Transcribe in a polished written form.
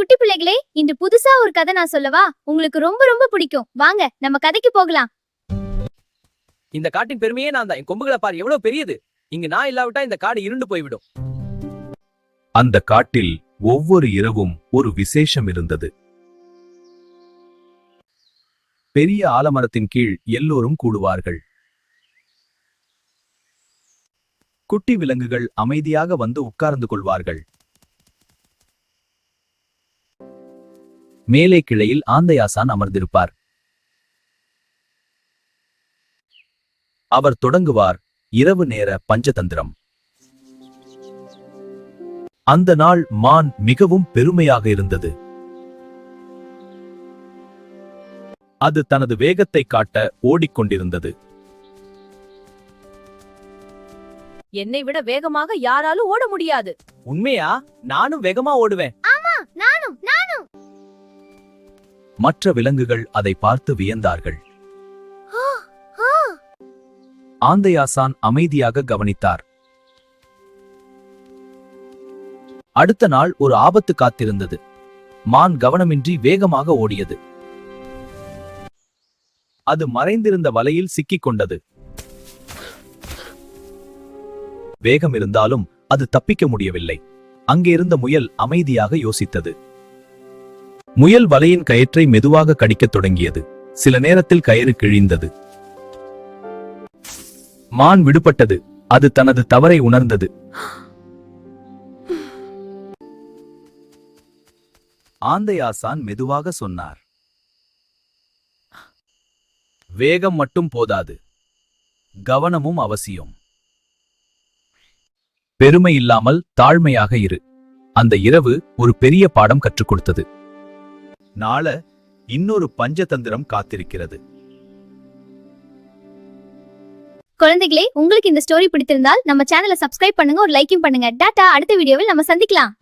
குட்டி பிள்ளைகளே, இன்று புதுசா ஒரு கதை நான் சொல்லவா? உங்களுக்கு ரொம்ப ரொம்ப பிடிக்கும். வாங்க நம்ம கதைக்கு போகலாம். இந்த காட்டின் பெருமையே நான் தான். என் கொம்புகளை பார், எவ்வளவு பெரியது. இங்கு நான் இல்லாவிட்டா இந்த காடு இருண்டு போய்விடும். அந்த காட்டில் ஒவ்வொரு இரவும் ஒரு விசேஷம் இருந்தது. பெரிய ஆலமரத்தின் கீழ் எல்லோரும் கூடுவார்கள். குட்டி விலங்குகள் அமைதியாக வந்து உட்கார்ந்து கொள்வார்கள். மேலே கிளையில் ஆந்தையாசான் அமர்ந்திருப்பார். அவர் தொடங்குவார் இரவு நேர பஞ்சதந்திரம். அந்த நாள் மான் மிகவும் பெருமையாக இருந்தது. அது தனது வேகத்தை காட்ட ஓடிக்கொண்டிருந்தது. என்னை விட வேகமாக யாராலும் ஓட முடியாது. உண்மையா? நானும் வேகமா ஓடுவேன். ஆமா, நானும். மற்ற விலங்குகள் அதை பார்த்து வியந்தார்கள். ஆந்தையாசான் அமைதியாக கவனித்தார். அடுத்த நாள் ஒரு ஆபத்து காத்திருந்தது. மான் கவனமின்றி வேகமாக ஓடியது. அது மறைந்திருந்த வலையில் சிக்கிக் கொண்டது. வேகம் இருந்தாலும் அது தப்பிக்க முடியவில்லை. அங்கே இருந்த முயல் அமைதியாக யோசித்தது. முயல் வலையின் கயிற்றை மெதுவாக கடிக்கத் தொடங்கியது. சில நேரத்தில் கயிறு கிழிந்தது. மான் விடுபட்டது. அது தனது தவறை உணர்ந்தது. ஆந்தையாசான் மெதுவாக சொன்னார், வேகம் மட்டும் போதாது, கவனமும் அவசியம். பெருமை இல்லாமல் தாழ்மையாக இரு. அந்த இரவு ஒரு பெரிய பாடம் கற்றுக் கொடுத்தது. நாள இன்னொரு பஞ்சதந்திரம் காத்திருக்கிறது. குழந்தைகளே, உங்களுக்கு இந்த ஸ்டோரி பிடித்திருந்தால் நம்ம சேனலை சப்ஸ்கிரைப் பண்ணுங்க, ஒரு லைக்கும் பண்ணுங்க. டாடா, அடுத்த வீடியோவில் நம்ம சந்திக்கலாம்.